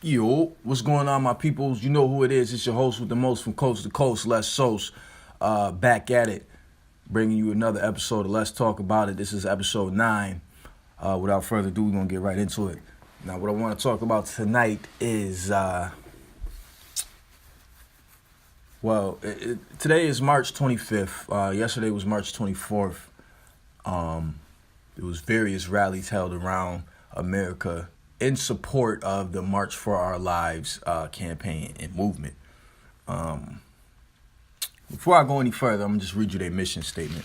Yo, what's going on, my peoples? You know who it is. It's your host with the most from coast to coast, Les Sos. Back at it, bringing you another episode of Let's Talk About It. This is episode 9. Without further ado, we're going to get right into it. Now, what I want to talk about tonight is, today is March 25th. Yesterday was March 24th. There was various rallies held around America in support of the March for Our Lives campaign and movement. Before I go any further, I'm going to just read you their mission statement.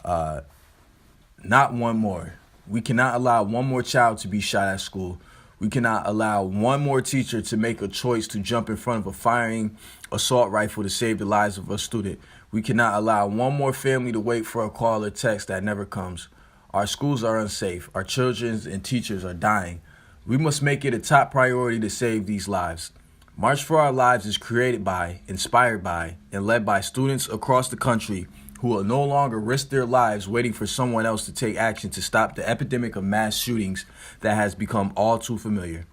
Not one more. We cannot allow one more child to be shot at school. We cannot allow one more teacher to make a choice to jump in front of a firing assault rifle to save the lives of a student. We cannot allow one more family to wait for a call or text that never comes. Our schools are unsafe. Our children and teachers are dying. We must make it a top priority to save these lives. March for Our Lives is created by, inspired by, and led by students across the country who will no longer risk their lives waiting for someone else to take action to stop the epidemic of mass shootings that has become all too familiar.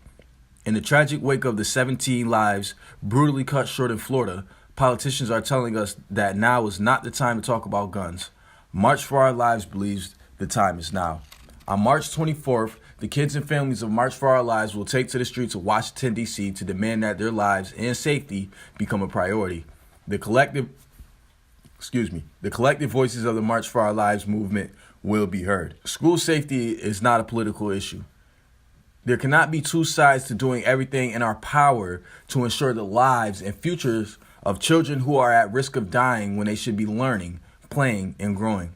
In the tragic wake of the 17 lives brutally cut short in Florida, politicians are telling us that now is not the time to talk about guns. March for Our Lives believes the time is now. On March 24th, the kids and families of March for Our Lives will take to the streets of Washington, D.C. to demand that their lives and safety become a priority. The collective voices of the March for Our Lives movement will be heard. School safety is not a political issue. There cannot be two sides to doing everything in our power to ensure the lives and futures of children who are at risk of dying when they should be learning, playing, and growing.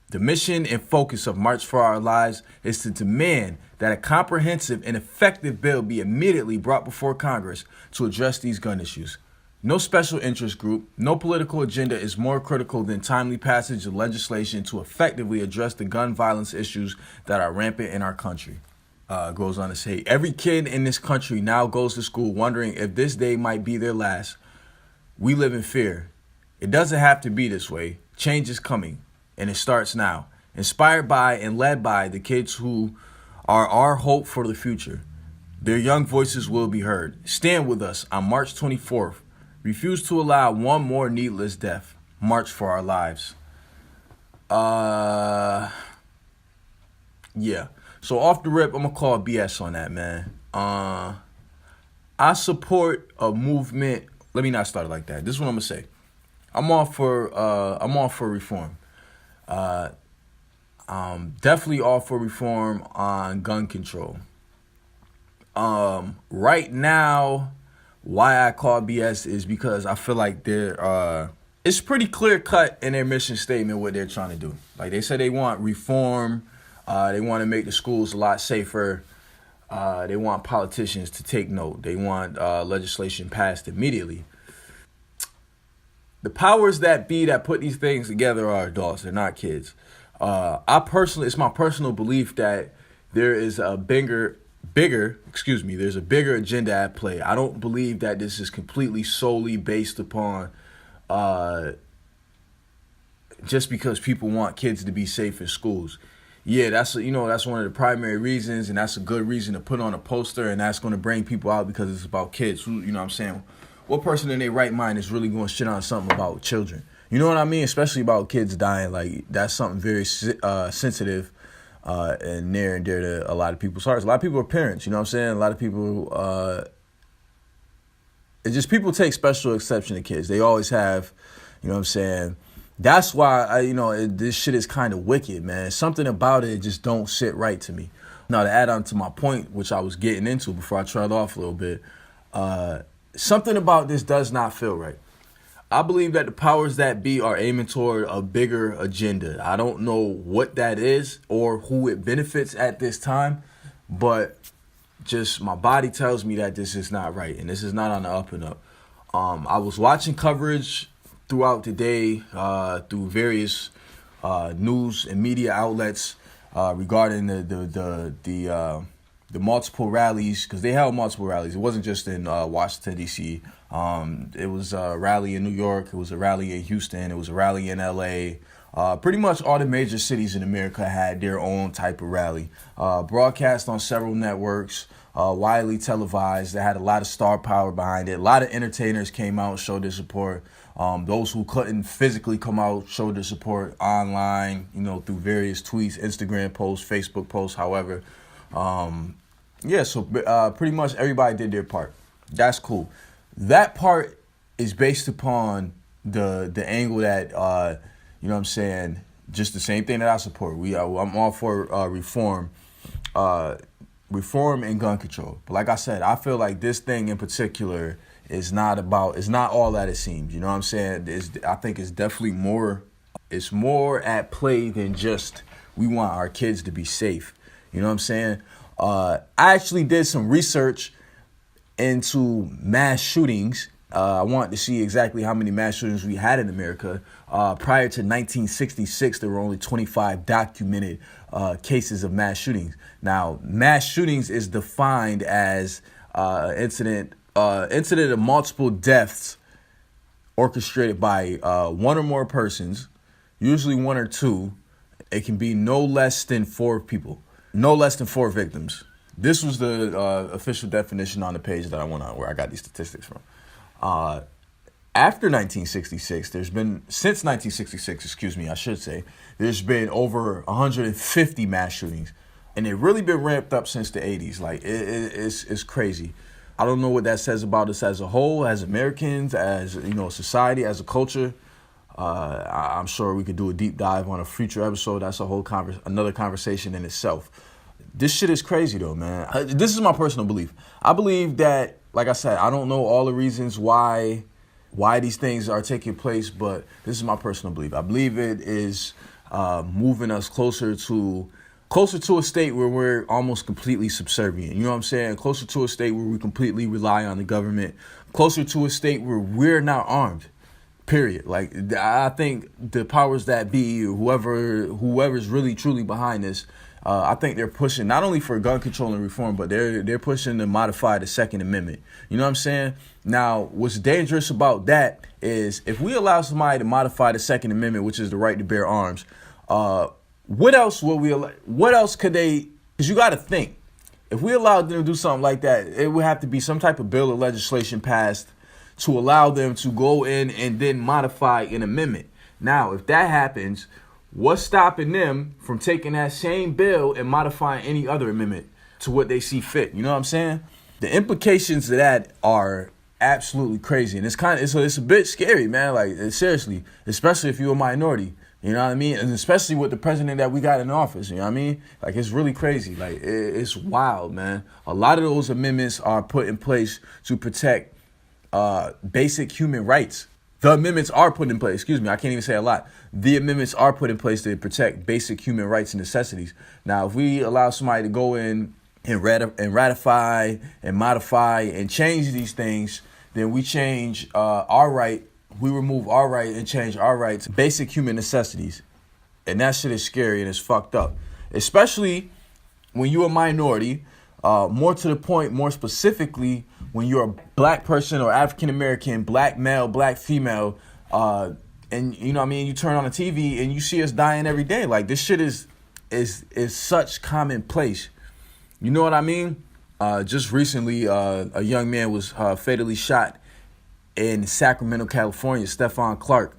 The mission and focus of March for Our Lives is to demand that a comprehensive and effective bill be immediately brought before Congress to address these gun issues. No special interest group, no political agenda is more critical than timely passage of legislation to effectively address the gun violence issues that are rampant in our country. Goes on to say, every kid in this country now goes to school wondering if this day might be their last. We live in fear. It doesn't have to be this way. Change is coming. And it starts now. Inspired by and led by the kids who are our hope for the future. Their young voices will be heard. Stand with us on March 24th. Refuse to allow one more needless death. March for Our Lives. Yeah. So off the rip, I'm gonna call BS on that, man. I support a movement. Let me not start it like that. This is what I'm gonna say. I'm all for reform. Definitely all for reform on gun control. Right now, why I call BS is because I feel like it's pretty clear cut in their mission statement what they're trying to do. Like they said they want reform, they want to make the schools a lot safer, they want politicians to take note, they want legislation passed immediately. The powers that be that put these things together are adults. They're not kids. It's my personal belief that there is there's a bigger agenda at play. I don't believe that this is completely solely based upon just because people want kids to be safe in schools. Yeah, that's one of the primary reasons, and that's a good reason to put on a poster, and that's going to bring people out because it's about kids. Who, you know what I'm saying? What person in their right mind is really going to shit on something about children? You know what I mean? Especially about kids dying. Like, that's something very sensitive and near and dear to a lot of people's hearts. A lot of people are parents, you know what I'm saying? A lot of people, it's just people take special exception to kids. They always have, you know what I'm saying? That's why, this shit is kind of wicked, man. Something about it just don't sit right to me. Now, to add on to my point, which I was getting into before I trailed off a little bit, something about this does not feel right. I believe that the powers that be are aiming toward a bigger agenda. I don't know what that is or who it benefits at this time, but just my body tells me that this is not right, and this is not on the up and up. I was watching coverage throughout the day through various news and media outlets regarding the multiple rallies, because they held multiple rallies. It wasn't just in Washington, D.C. It was a rally in New York. It was a rally in Houston. It was a rally in L.A. Pretty much all the major cities in America had their own type of rally. Broadcast on several networks. widely televised. That had a lot of star power behind it. A lot of entertainers came out, showed their support. Those who couldn't physically come out showed their support online, through various tweets, Instagram posts, Facebook posts, however. So pretty much everybody did their part. That's cool. That part is based upon the angle that, just the same thing that I support. I'm all for reform and gun control. But like I said, I feel like this thing in particular it's not all that it seems. You know what I'm saying? I think it's definitely it's more at play than just we want our kids to be safe. You know what I'm saying? I actually did some research into mass shootings. I wanted to see exactly how many mass shootings we had in America. Prior to 1966, there were only 25 documented cases of mass shootings. Now, mass shootings is defined as incident of multiple deaths orchestrated by one or more persons, usually one or two. It can be no less than 4 people, no less than 4 victims. This was the official definition on the page that I went on, where I got these statistics from. After 1966, since 1966, I should say, there's been over 150 mass shootings. And they've really been ramped up since the 80s. Like, it's crazy. I don't know what that says about us as a whole, as Americans, as, society, as a culture. I'm sure we could do a deep dive on a future episode. That's a whole another conversation in itself. This shit is crazy, though, man. This is my personal belief. I believe that, like I said, I don't know all the reasons why these things are taking place, but this is my personal belief. I believe it is moving us closer to a state where we're almost completely subservient. You know what I'm saying? Closer to a state where we completely rely on the government. Closer to a state where we're not armed. Period. Like, I think the powers that be, whoever's really truly behind this, I think they're pushing not only for gun control and reform, but they're pushing to modify the Second Amendment. You know what I'm saying? Now, what's dangerous about that is if we allow somebody to modify the Second Amendment, which is the right to bear arms, what else could they? Because you got to think, if we allowed them to do something like that, it would have to be some type of bill or legislation passed to allow them to go in and then modify an amendment. Now, if that happens, what's stopping them from taking that same bill and modifying any other amendment to what they see fit? You know what I'm saying? The implications of that are absolutely crazy, and it's a bit scary, man. Like, seriously, especially if you're a minority. You know what I mean? And especially with the president that we got in office, you know what I mean? Like, it's really crazy. Like, it's wild, man. A lot of those amendments are put in place to protect basic human rights. The amendments are put in place. Excuse me, I can't even say a lot. The amendments are put in place to protect basic human rights and necessities. Now, if we allow somebody to go in and ratify and modify and change these things, then we change our right. We remove our right and change our rights, basic human necessities. And that shit is scary and it's fucked up. Especially when you're a minority, more to the point, more specifically, when you're a black person or African American, black male, black female, and you know what I mean, you turn on the TV and you see us dying every day. Like, this shit is such commonplace. You know what I mean? Just recently, a young man was fatally shot in Sacramento, California. Stephon Clark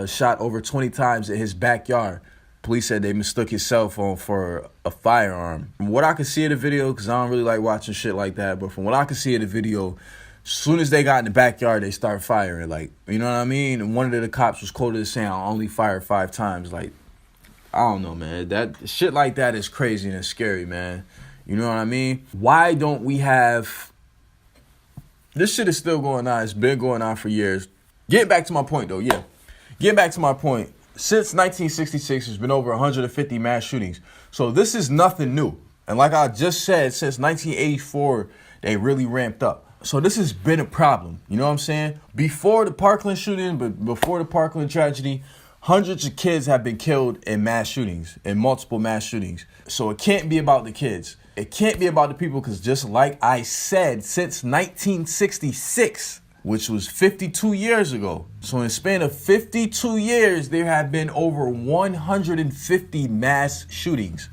shot over 20 times in his backyard. Police said they mistook his cell phone for a firearm. From what I could see of the video, because I don't really like watching shit like that, but from what I could see of the video, as soon as they got in the backyard, they start firing. Like, you know what I mean? And one of the cops was quoted as saying, "I only fired 5 times." Like, I don't know, man. That shit like that is crazy and it's scary, man. You know what I mean? Why don't we have... This shit is still going on. It's been going on for years. Getting back to my point, though, yeah. Getting back to my point. Since 1966, there's been over 150 mass shootings. So this is nothing new. And like I just said, since 1984, they really ramped up. So this has been a problem. You know what I'm saying? Before the Parkland shooting, but before the Parkland tragedy, hundreds of kids have been killed in mass shootings, in multiple mass shootings. So it can't be about the kids. It can't be about the people, because just like I said, since 1966, which was 52 years ago. So in a span of 52 years, there have been over 150 mass shootings.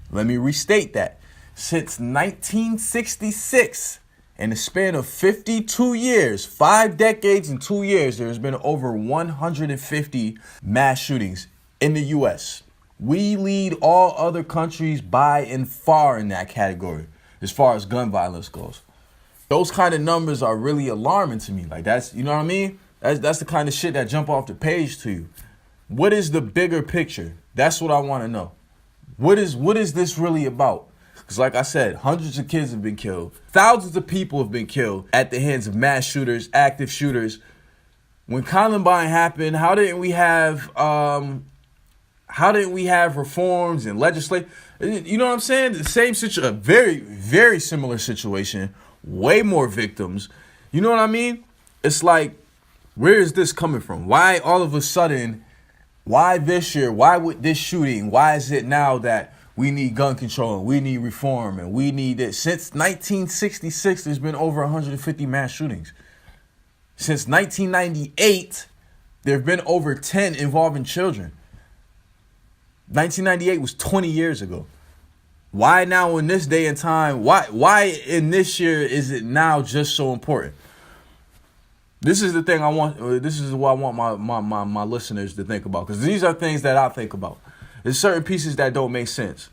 Let me restate that. Since 1966, in the span of 52 years, 5 decades and 2 years, there has been over 150 mass shootings in the U.S. We lead all other countries by and far in that category as far as gun violence goes. Those kind of numbers are really alarming to me. Like, that's, you know what I mean? That's the kind of shit that jump off the page to you. What is the bigger picture? That's what I want to know. What is this really about? Because like I said, hundreds of kids have been killed. Thousands of people have been killed at the hands of mass shooters, active shooters. When Columbine happened, how didn't we have reforms and legislation? You know what I'm saying? The same situation, a very, very similar situation, way more victims. You know what I mean? It's like, where is this coming from? Why all of a sudden, why this year? Why with this shooting? Why is it now that we need gun control and we need reform and we need it? Since 1966, there's been over 150 mass shootings. Since 1998, there have been over 10 involving children. 1998 was 20 years ago. Why now in this day and time? Why in this year is it now just so important? This is the thing I want. This is what I want my listeners to think about, because these are things that I think about. There's certain pieces that don't make sense.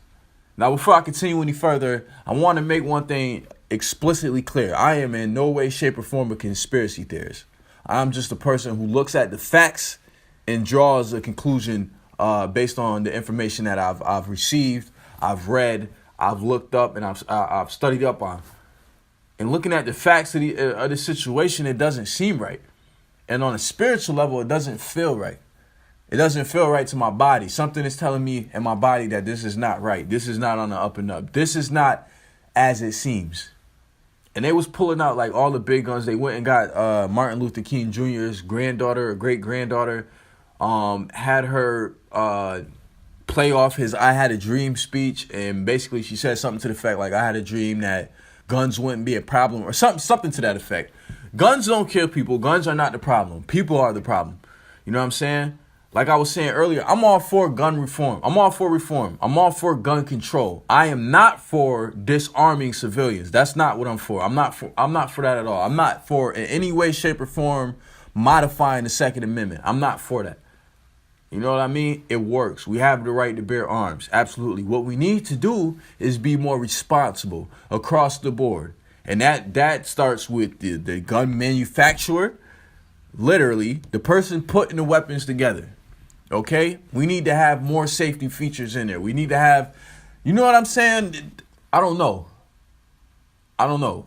Now, before I continue any further, I want to make one thing explicitly clear. I am in no way, shape, or form a conspiracy theorist. I'm just a person who looks at the facts and draws a conclusion based on the information that I've received, I've read, I've looked up, and I've studied up on. And looking at the facts of the situation, it doesn't seem right. And on a spiritual level, it doesn't feel right. It doesn't feel right to my body. Something is telling me in my body that this is not right. This is not on the up and up. This is not as it seems. And they was pulling out like all the big guns. They went and got Martin Luther King Jr.'s granddaughter or great-granddaughter, had her play off his I Had a Dream speech. And basically she said something to the effect like, I had a dream that guns wouldn't be a problem, or something to that effect. Guns don't kill people. Guns are not the problem. People are the problem. You know what I'm saying? Like I was saying earlier, I'm all for gun reform. I'm all for reform. I'm all for gun control. I am not for disarming civilians. That's not what I'm for. I'm not for that at all. I'm not for in any way, shape, or form modifying the Second Amendment. I'm not for that. You know what I mean? It works. We have the right to bear arms. Absolutely. What we need to do is be more responsible across the board. And that starts with the gun manufacturer, literally, the person putting the weapons together. Okay? We need to have more safety features in there. We need to have, you know what I'm saying? I don't know.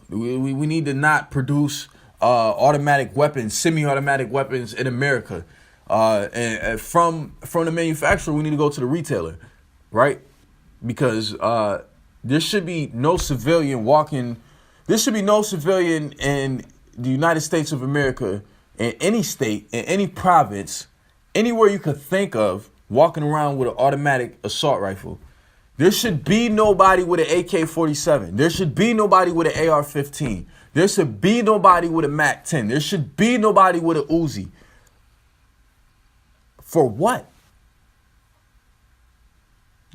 We need to not produce automatic weapons, semi-automatic weapons in America. And from the manufacturer, we need to go to the retailer, right? Because there should be no civilian walking. There should be no civilian in the United States of America, in any state, in any province, anywhere you could think of, walking around with an automatic assault rifle. There should be nobody with an AK-47. There should be nobody with an AR-15. There should be nobody with a MAC-10. There should be nobody with a Uzi. For what?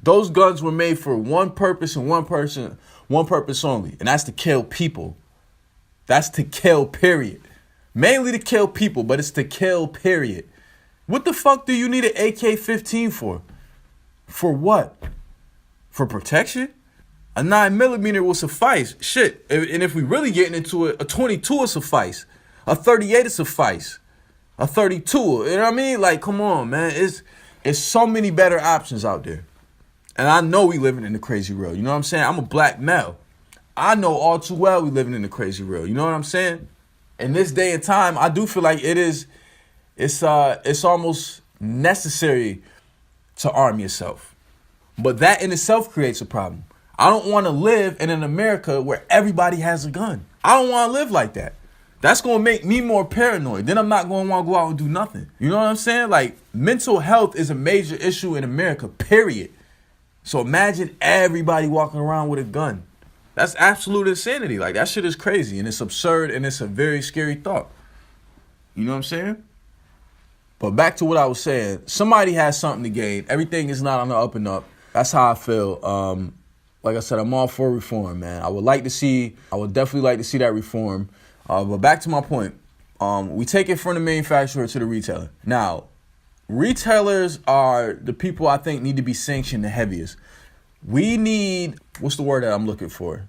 Those guns were made for one purpose and one purpose only, and that's to kill people. That's to kill, period. Mainly to kill people, but it's to kill, period. What the fuck do you need an AK-15 for? For what? For protection? A 9mm will suffice. Shit. And if we really getting into it, a 22 will suffice. A 38 will suffice. A 32. You know what I mean? Like, come on, man. It's so many better options out there. And I know we living in the crazy world. You know what I'm saying? I'm a black male. I know all too well we living in the crazy world. You know what I'm saying? In this day and time, I do feel like it's almost necessary to arm yourself. But that in itself creates a problem. I don't want to live in an America where everybody has a gun. I don't want to live like that. That's going to make me more paranoid. Then I'm not going to want to go out and do nothing. You know what I'm saying? Like, mental health is a major issue in America, period. So imagine everybody walking around with a gun. That's absolute insanity. Like, that shit is crazy, and it's absurd, and it's a very scary thought. You know what I'm saying? But back to what I was saying. Somebody has something to gain. Everything is not on the up and up. That's how I feel. Like I said, I'm all for reform, man. I would definitely like to see that reform. But back to my point, we take it from the manufacturer to the retailer. Now, retailers are the people I think need to be sanctioned the heaviest. We need, what's the word that I'm looking for?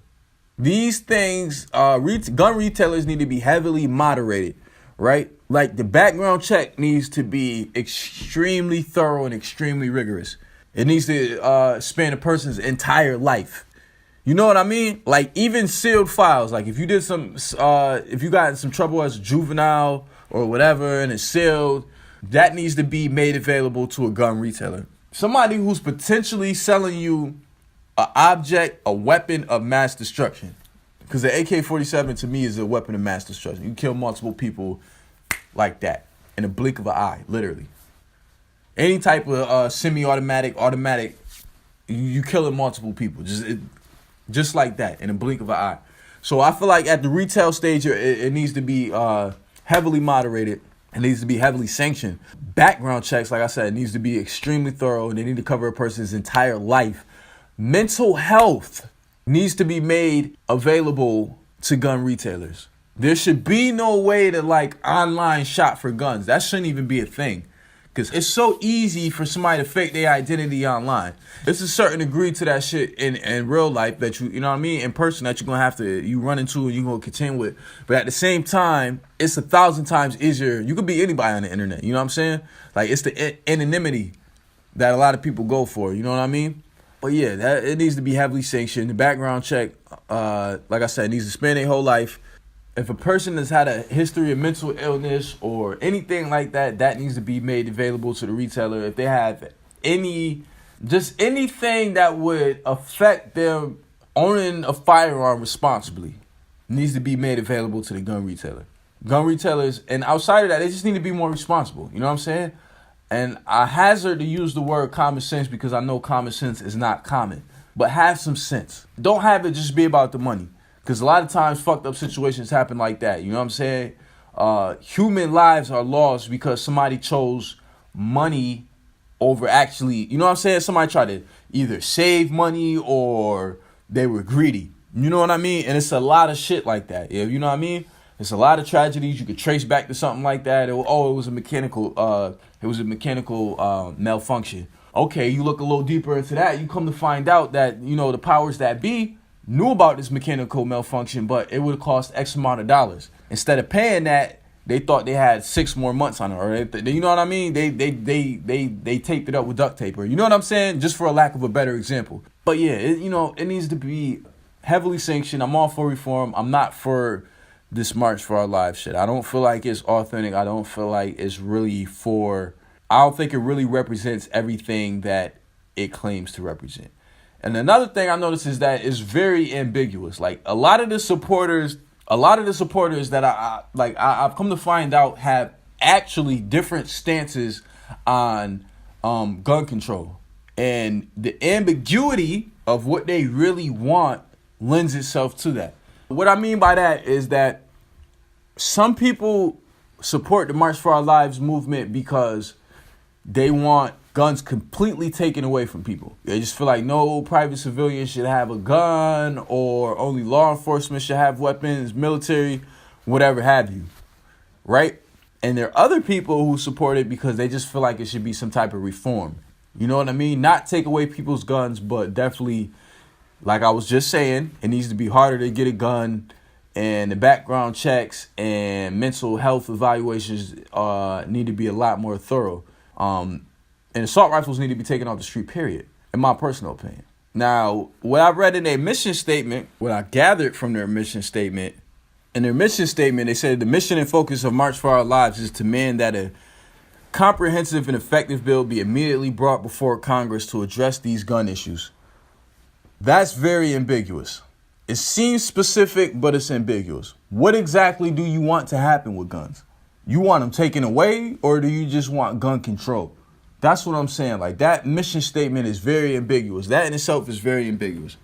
These things, gun retailers need to be heavily moderated, right? Like the background check needs to be extremely thorough and extremely rigorous. It needs to span a person's entire life. You know what I mean? Like even sealed files. Like if you did if you got in some trouble as a juvenile or whatever and it's sealed, that needs to be made available to a gun retailer. Somebody who's potentially selling you an object, a weapon of mass destruction. Because the AK-47 to me is a weapon of mass destruction. You can kill multiple people like that in a blink of an eye, literally. Any type of semi-automatic, automatic, you killing multiple people just like that in a blink of an eye. So I feel like at the retail stage, it needs to be heavily moderated. It needs to be heavily sanctioned. Background checks, like I said, needs to be extremely thorough, and they need to cover a person's entire life. Mental health needs to be made available to gun retailers. There should be no way to online shop for guns. That shouldn't even be a thing. Because it's so easy for somebody to fake their identity online. There's a certain degree to that shit in real life that you know what I mean, in person that you're going to have to, you run into and you're going to contend with. But at the same time, it's 1,000 times easier. You could be anybody on the internet, you know what I'm saying? Like it's the anonymity that a lot of people go for, you know what I mean? But yeah, it needs to be heavily sanctioned. The background check, like I said, needs to span their whole life. If a person has had a history of mental illness or anything like that, that needs to be made available to the retailer. If they have anything that would affect them owning a firearm responsibly, needs to be made available to the gun retailer. Gun retailers, and outside of that, they just need to be more responsible. You know what I'm saying? And I hazard to use the word common sense because I know common sense is not common. But have some sense. Don't have it just be about the money. Because a lot of times fucked up situations happen like that. You know what I'm saying? Human lives are lost because somebody chose money over actually, you know what I'm saying? Somebody tried to either save money or they were greedy. You know what I mean? And it's a lot of shit like that. Yeah, you know what I mean? It's a lot of tragedies you could trace back to something like that. It was a mechanical malfunction. Okay, you look a little deeper into that. You come to find out that, you know, the powers that be knew about this mechanical malfunction, but it would have cost X amount of dollars. Instead of paying that, they thought they had 6 more months on it, or you know what I mean? They taped it up with duct tape, or you know what I'm saying? Just for a lack of a better example. But yeah, it needs to be heavily sanctioned. I'm all for reform. I'm not for this March for Our Lives shit. I don't feel like it's authentic. I don't feel like it's really I don't think it really represents everything that it claims to represent. And another thing I noticed is that it's very ambiguous. Like a lot of the supporters that I've come to find out have actually different stances on gun control. And the ambiguity of what they really want lends itself to that. What I mean by that is that some people support the March for Our Lives movement because they want guns completely taken away from people. They just feel like no private civilian should have a gun, or only law enforcement should have weapons, military, whatever have you, right? And there are other people who support it because they just feel like it should be some type of reform. You know what I mean? Not take away people's guns, but definitely, like I was just saying, it needs to be harder to get a gun, and the background checks and mental health evaluations need to be a lot more thorough. And assault rifles need to be taken off the street, period, in my personal opinion. Now, what I read in their mission statement, what I gathered from their mission statement, in their mission statement, they said the mission and focus of March for Our Lives is to demand that a comprehensive and effective bill be immediately brought before Congress to address these gun issues. That's very ambiguous. It seems specific, but it's ambiguous. What exactly do you want to happen with guns? You want them taken away, or do you just want gun control? That's what I'm saying. Like, that mission statement is very ambiguous. That in itself is very ambiguous.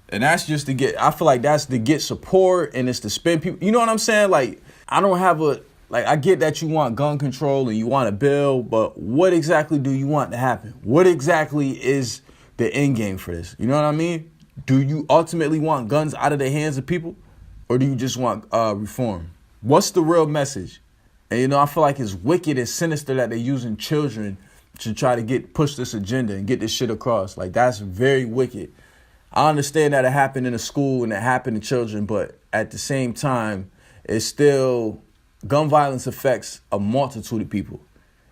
And that's just I feel like that's to get support, and it's to spend people. You know what I'm saying? Like, I get that you want gun control and you want a bill, but what exactly do you want to happen? What exactly is the end game for this? You know what I mean? Do you ultimately want guns out of the hands of people? Or do you just want reform? What's the real message? And, I feel like it's wicked and sinister that they're using children to try to push this agenda and get this shit across. Like, that's very wicked. I understand that it happened in a school and it happened to children, but at the same time, it's still, gun violence affects a multitude of people.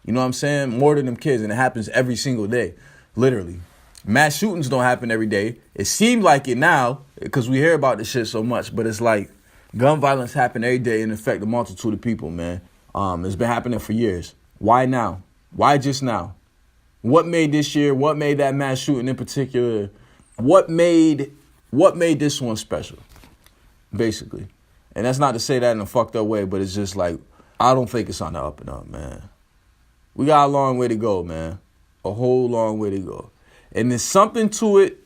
You know what I'm saying? More than them kids, and it happens every single day, literally. Mass shootings don't happen every day. It seems like it now because we hear about this shit so much, but it's like gun violence happen every day and affect a multitude of people, man. It's been happening for years. Why now? Why just now? What made this year? What made that mass shooting in particular? What made this one special? Basically. And that's not to say that in a fucked up way, but it's just like, I don't think it's on the up and up, man. We got a long way to go, man. A whole long way to go. And there's something to it,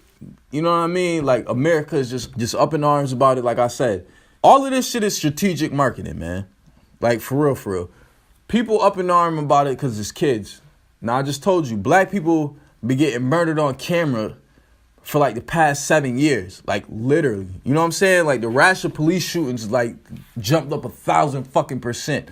you know what I mean? Like, America is just up in arms about it. Like I said, all of this shit is strategic marketing, man. Like, for real, for real. People up in arms about it because it's kids. Now, I just told you, black people be getting murdered on camera for like the past 7 years. Like, literally. You know what I'm saying? Like, the rash of police shootings, like, jumped up 1,000%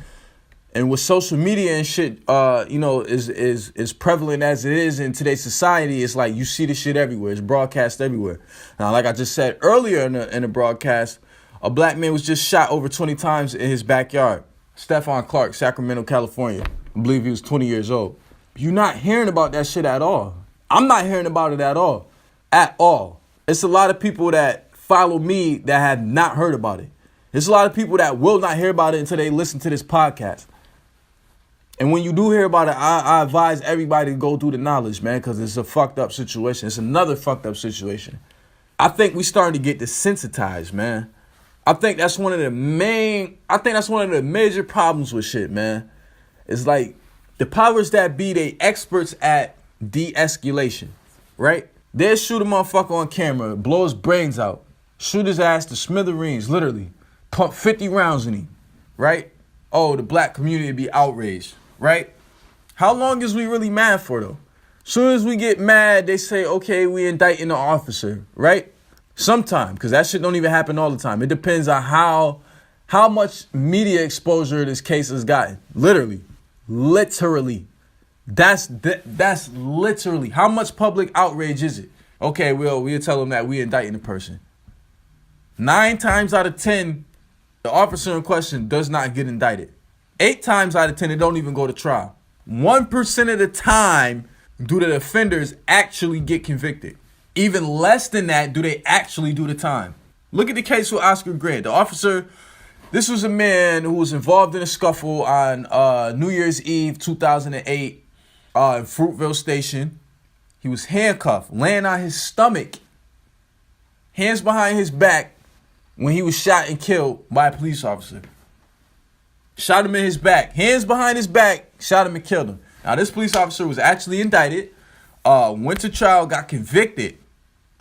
And with social media and shit, is prevalent as it is in today's society, it's like you see this shit everywhere. It's broadcast everywhere. Now, like I just said earlier in the broadcast, a black man was just shot over 20 times in his backyard. Stephon Clark, Sacramento, California. I believe he was 20 years old. You're not hearing about that shit at all. I'm not hearing about it at all. At all. It's a lot of people that follow me that have not heard about it. There's a lot of people that will not hear about it until they listen to this podcast. And when you do hear about it, I advise everybody to go through the knowledge, man, because it's a fucked up situation. It's another fucked up situation. I think we starting to get desensitized, man. I think that's one of the major problems with shit, man. It's like the powers that be, they experts at de-escalation, right? They'll shoot a motherfucker on camera, blow his brains out, shoot his ass to smithereens, literally, pump 50 rounds in him, right? Oh, the black community be outraged, right? How long is we really mad for, though? Soon as we get mad, they say, okay, we indicting the officer, right? Sometime, because that shit don't even happen all the time. It depends on how much media exposure this case has gotten. Literally. That's literally. How much public outrage is it? Okay, we'll tell them that we indicting the person. 9 times out of 10, the officer in question does not get indicted. 8 times out of 10, it don't even go to trial. 1% of the time do the offenders actually get convicted. Even less than that do they actually do the time. Look at the case with Oscar Grant. The officer, this was a man who was involved in a scuffle on New Year's Eve 2008 in Fruitville Station. He was handcuffed, laying on his stomach, hands behind his back, when he was shot and killed by a police officer. Shot him in his back. Hands behind his back, shot him and killed him. Now, this police officer was actually indicted, went to trial, got convicted.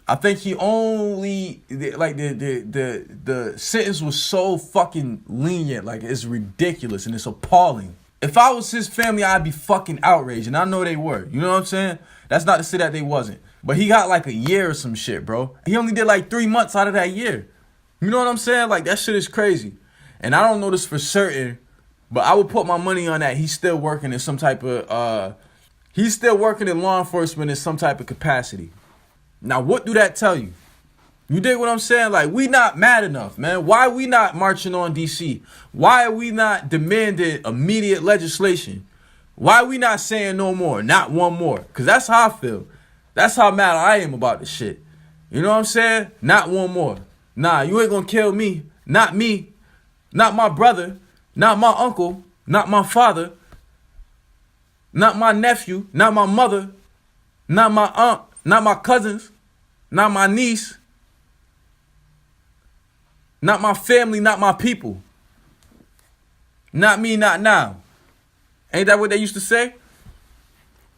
I think he only, like, the sentence was so fucking lenient. Like, it's ridiculous and it's appalling. If I was his family, I'd be fucking outraged. And I know they were. You know what I'm saying? That's not to say that they wasn't. But he got like a year or some shit, bro. He only did like 3 months out of that year. You know what I'm saying? Like, that shit is crazy. And I don't know this for certain, but I would put my money on that he's still working in some type of, he's still working in law enforcement in some type of capacity. Now, what do that tell you? You dig what I'm saying? Like, we not mad enough, man. Why we not marching on D.C.? Why are we not demanding immediate legislation? Why we not saying no more, not one more? Because that's how I feel. That's how mad I am about this shit. You know what I'm saying? Not one more. Nah, you ain't gonna kill me. Not me. Not my brother. Not my uncle. Not my father. Not my nephew. Not my mother. Not my aunt. Not my cousins. Not my niece. Not my family. Not my people. Not me, not now. Ain't that what they used to say?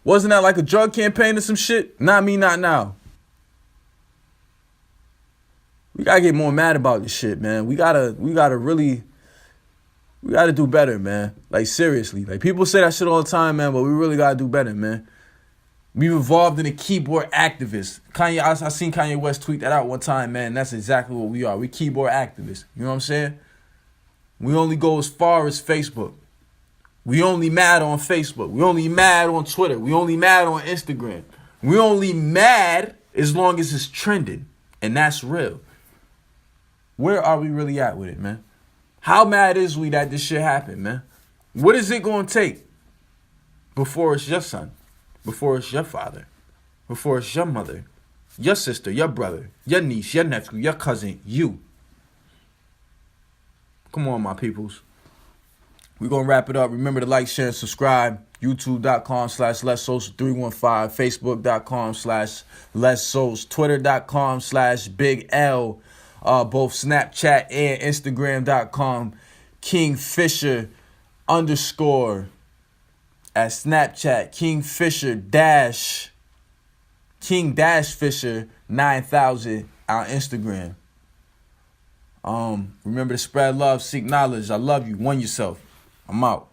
Wasn't that like a drug campaign or some shit? Not me, not now. We gotta get more mad about this shit, man. We gotta do better, man. Like, seriously. Like, people say that shit all the time, man, but we really gotta do better, man. We've evolved into keyboard activists. Kanye, I seen Kanye West tweet that out one time, man. That's exactly what we are. We keyboard activists. You know what I'm saying? We only go as far as Facebook. We only mad on Facebook. We only mad on Twitter. We only mad on Instagram. We only mad as long as it's trending. And that's real. Where are we really at with it, man? How mad is we that this shit happened, man? What is it going to take before it's your son, before it's your father, before it's your mother, your sister, your brother, your niece, your nephew, your cousin, you? Come on, my peoples. We're going to wrap it up. Remember to like, share, and subscribe. YouTube.com/LessSocial315. Facebook.com/LessSocial. Twitter.com/Big L. Both Snapchat and Instagram.com. Kingfisher _ at Snapchat. King-Fisher 9000 on Instagram. Remember to spread love, seek knowledge. I love you. One yourself. I'm out.